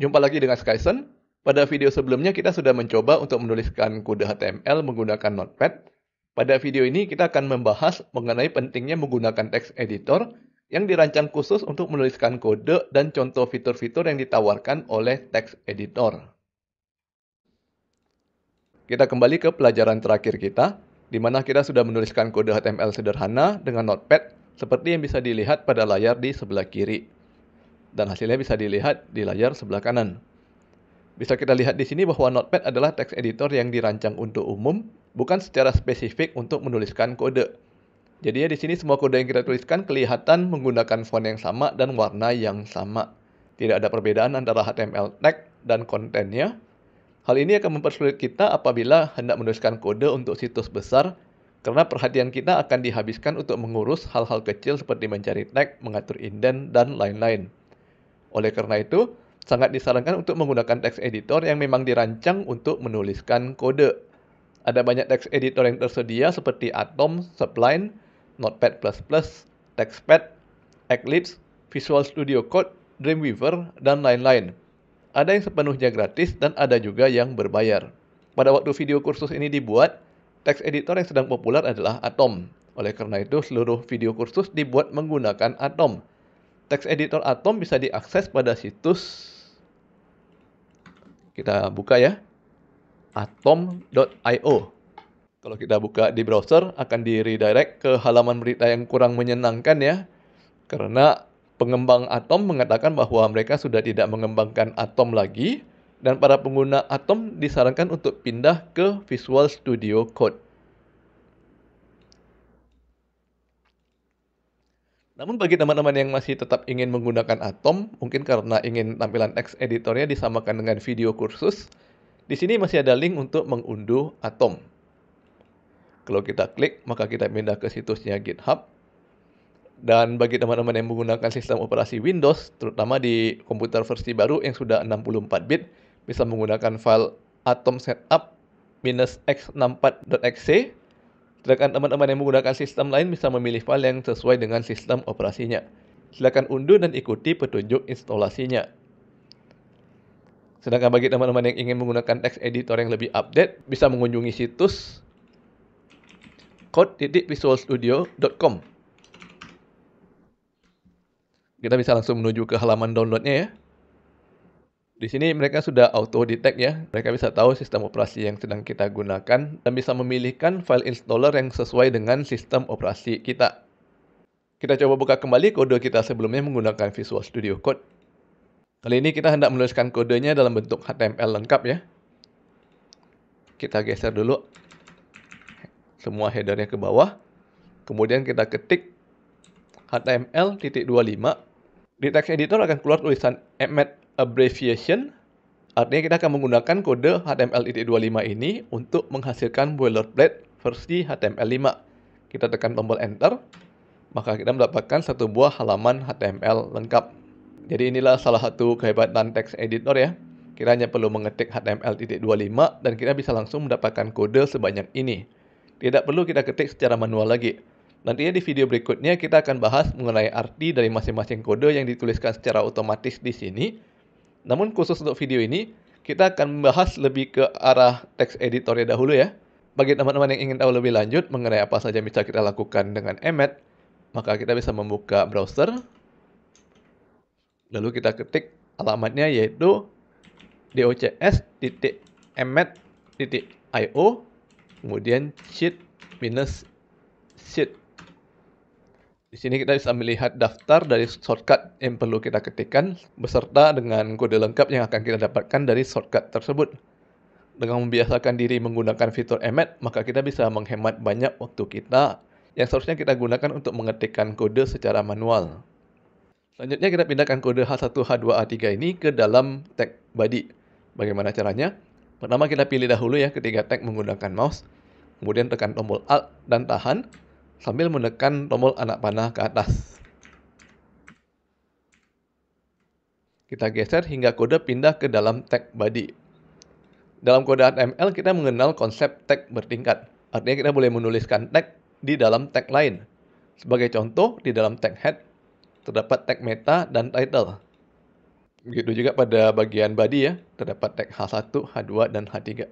Jumpa lagi dengan Skyson. Pada video sebelumnya kita sudah mencoba untuk menuliskan kode HTML menggunakan Notepad. Pada video ini kita akan membahas mengenai pentingnya menggunakan text editor yang dirancang khusus untuk menuliskan kode dan contoh fitur-fitur yang ditawarkan oleh text editor. Kita kembali ke pelajaran terakhir kita, di mana kita sudah menuliskan kode HTML sederhana dengan Notepad seperti yang bisa dilihat pada layar di sebelah kiri. Dan hasilnya bisa dilihat di layar sebelah kanan. Bisa kita lihat di sini bahwa Notepad adalah text editor yang dirancang untuk umum, bukan secara spesifik untuk menuliskan kode. Jadi di sini semua kode yang kita tuliskan kelihatan menggunakan font yang sama dan warna yang sama. Tidak ada perbedaan antara HTML tag dan kontennya. Hal ini akan mempersulit kita apabila hendak menuliskan kode untuk situs besar, karena perhatian kita akan dihabiskan untuk mengurus hal-hal kecil seperti mencari tag, mengatur indent, dan lain-lain. Oleh karena itu, sangat disarankan untuk menggunakan text editor yang memang dirancang untuk menuliskan kode. Ada banyak text editor yang tersedia seperti Atom, Sublime, Notepad++, TextPad, Eclipse, Visual Studio Code, Dreamweaver, dan lain-lain. Ada yang sepenuhnya gratis dan ada juga yang berbayar. Pada waktu video kursus ini dibuat, text editor yang sedang populer adalah Atom. Oleh karena itu, seluruh video kursus dibuat menggunakan Atom. Text editor Atom bisa diakses pada situs, kita buka ya, atom.io. Kalau kita buka di browser, akan di-redirect ke halaman berita yang kurang menyenangkan ya. Karena pengembang Atom mengatakan bahwa mereka sudah tidak mengembangkan Atom lagi, dan para pengguna Atom disarankan untuk pindah ke Visual Studio Code. Namun bagi teman-teman yang masih tetap ingin menggunakan Atom, mungkin karena ingin tampilan text editornya disamakan dengan video kursus, di sini masih ada link untuk mengunduh Atom. Kalau kita klik, maka kita pindah ke situsnya GitHub. Dan bagi teman-teman yang menggunakan sistem operasi Windows, terutama di komputer versi baru yang sudah 64 bit, bisa menggunakan file atom setup -x64.exe. Sedangkan teman-teman yang menggunakan sistem lain bisa memilih file yang sesuai dengan sistem operasinya. Silakan unduh dan ikuti petunjuk instalasinya. Sedangkan bagi teman-teman yang ingin menggunakan text editor yang lebih update, bisa mengunjungi situs code.visualstudio.com. Kita bisa langsung menuju ke halaman downloadnya ya. Di sini mereka sudah auto detect ya. Mereka bisa tahu sistem operasi yang sedang kita gunakan dan bisa memilihkan file installer yang sesuai dengan sistem operasi kita. Kita coba buka kembali kode kita sebelumnya menggunakan Visual Studio Code. Kali ini kita hendak menuliskan kodenya dalam bentuk HTML lengkap ya. Kita geser dulu semua headernya ke bawah. Kemudian kita ketik HTML.25. Di text editor akan keluar tulisan emmet abbreviation. Artinya kita akan menggunakan kode HTML.25 ini untuk menghasilkan boilerplate versi HTML5. Kita tekan tombol enter, maka kita mendapatkan satu buah halaman HTML lengkap. Jadi inilah salah satu kehebatan text editor ya. Kita hanya perlu mengetik HTML.25 dan kita bisa langsung mendapatkan kode sebanyak ini. Tidak perlu kita ketik secara manual lagi. Nantinya di video berikutnya kita akan bahas mengenai arti dari masing-masing kode yang dituliskan secara otomatis di sini. Namun khusus untuk video ini, kita akan membahas lebih ke arah text editornya dahulu ya. Bagi teman-teman yang ingin tahu lebih lanjut mengenai apa saja yang bisa kita lakukan dengan Emmet, maka kita bisa membuka browser. Lalu kita ketik alamatnya yaitu docs.emmet.io, kemudian sheet. Di sini kita bisa melihat daftar dari shortcut yang perlu kita ketikkan beserta dengan kode lengkap yang akan kita dapatkan dari shortcut tersebut. Dengan membiasakan diri menggunakan fitur Emmet, maka kita bisa menghemat banyak waktu kita yang seharusnya kita gunakan untuk mengetikkan kode secara manual. Selanjutnya kita pindahkan kode H1, H2, A3 ini ke dalam tag body. Bagaimana caranya? Pertama kita pilih dahulu ya ketiga tag menggunakan mouse, kemudian tekan tombol Alt dan tahan, sambil menekan tombol anak panah ke atas. Kita geser hingga kode pindah ke dalam tag body. Dalam kode HTML kita mengenal konsep tag bertingkat. Artinya kita boleh menuliskan tag di dalam tag lain. Sebagai contoh, di dalam tag head terdapat tag meta dan title. Begitu juga pada bagian body ya, terdapat tag H1, H2, dan H3.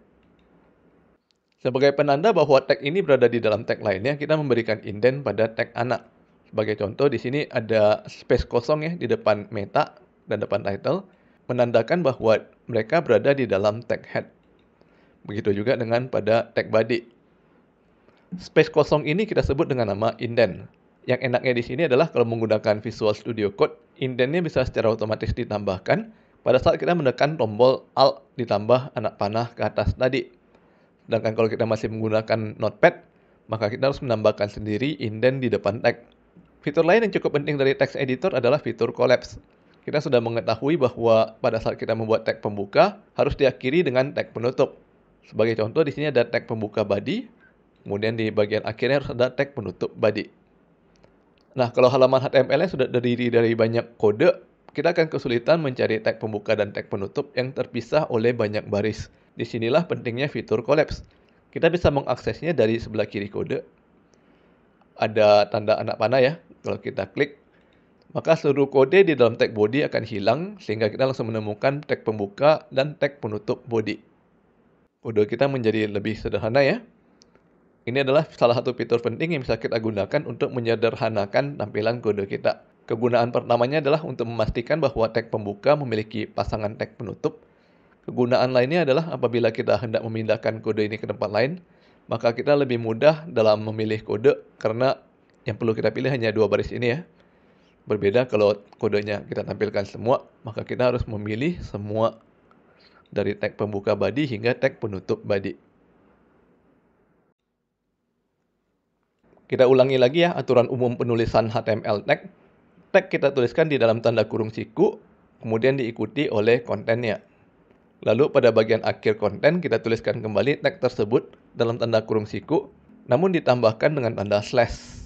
Sebagai penanda bahwa tag ini berada di dalam tag lainnya, kita memberikan indent pada tag anak. Sebagai contoh, di sini ada space kosong ya di depan meta dan depan title, menandakan bahwa mereka berada di dalam tag head. Begitu juga dengan pada tag body. Space kosong ini kita sebut dengan nama indent. Yang enaknya di sini adalah kalau menggunakan Visual Studio Code, indentnya bisa secara otomatis ditambahkan pada saat kita menekan tombol Alt ditambah anak panah ke atas tadi. Sedangkan kalau kita masih menggunakan Notepad, maka kita harus menambahkan sendiri indent di depan tag. Fitur lain yang cukup penting dari text editor adalah fitur collapse. Kita sudah mengetahui bahwa pada saat kita membuat tag pembuka, harus diakhiri dengan tag penutup. Sebagai contoh, di sini ada tag pembuka body, kemudian di bagian akhirnya harus ada tag penutup body. Nah, kalau halaman HTML-nya sudah terdiri dari banyak kode, kita akan kesulitan mencari tag pembuka dan tag penutup yang terpisah oleh banyak baris. Disinilah pentingnya fitur collapse. Kita bisa mengaksesnya dari sebelah kiri kode. Ada tanda anak panah ya. Kalau kita klik, maka seluruh kode di dalam tag body akan hilang, sehingga kita langsung menemukan tag pembuka dan tag penutup body. Kode kita menjadi lebih sederhana ya. Ini adalah salah satu fitur penting yang bisa kita gunakan untuk menyederhanakan tampilan kode kita. Kegunaan pertamanya adalah untuk memastikan bahwa tag pembuka memiliki pasangan tag penutup. Kegunaan lainnya adalah apabila kita hendak memindahkan kode ini ke tempat lain, maka kita lebih mudah dalam memilih kode karena yang perlu kita pilih hanya dua baris ini ya. Berbeda kalau kodenya kita tampilkan semua, maka kita harus memilih semua dari tag pembuka body hingga tag penutup body. Kita ulangi lagi ya aturan umum penulisan HTML tag. Tag kita tuliskan di dalam tanda kurung siku, kemudian diikuti oleh kontennya. Lalu pada bagian akhir konten kita tuliskan kembali tag tersebut dalam tanda kurung siku, namun ditambahkan dengan tanda slash.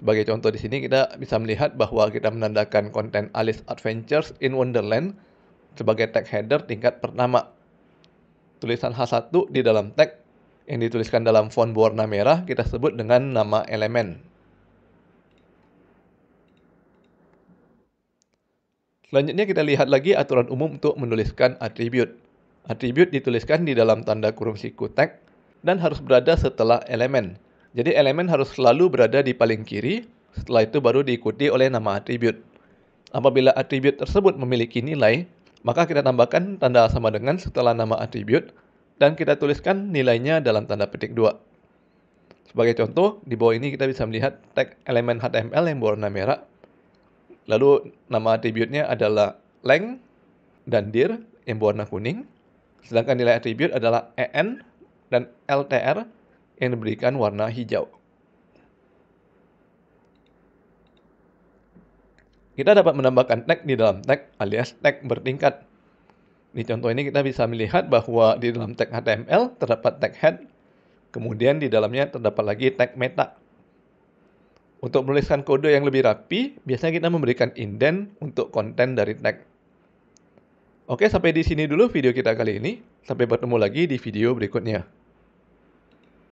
Sebagai contoh di sini kita bisa melihat bahwa kita menandakan konten Alice Adventures in Wonderland sebagai tag header tingkat pertama. Tulisan H1 di dalam tag yang dituliskan dalam font berwarna merah kita sebut dengan nama elemen. Selanjutnya kita lihat lagi aturan umum untuk menuliskan atribut. Atribut dituliskan di dalam tanda kurung siku tag dan harus berada setelah elemen. Jadi elemen harus selalu berada di paling kiri, setelah itu baru diikuti oleh nama atribut. Apabila atribut tersebut memiliki nilai, maka kita tambahkan tanda sama dengan setelah nama atribut dan kita tuliskan nilainya dalam tanda petik 2. Sebagai contoh, di bawah ini kita bisa melihat tag elemen HTML yang berwarna merah. Lalu nama atributnya adalah length dan dir yang berwarna kuning. Sedangkan nilai atribut adalah en dan ltr yang diberikan warna hijau. Kita dapat menambahkan tag di dalam tag alias tag bertingkat. Di contoh ini kita bisa melihat bahwa di dalam tag HTML terdapat tag head, kemudian di dalamnya terdapat lagi tag meta. Untuk menuliskan kode yang lebih rapi, biasanya kita memberikan indent untuk konten dari tag. Oke, sampai di sini dulu video kita kali ini. Sampai bertemu lagi di video berikutnya.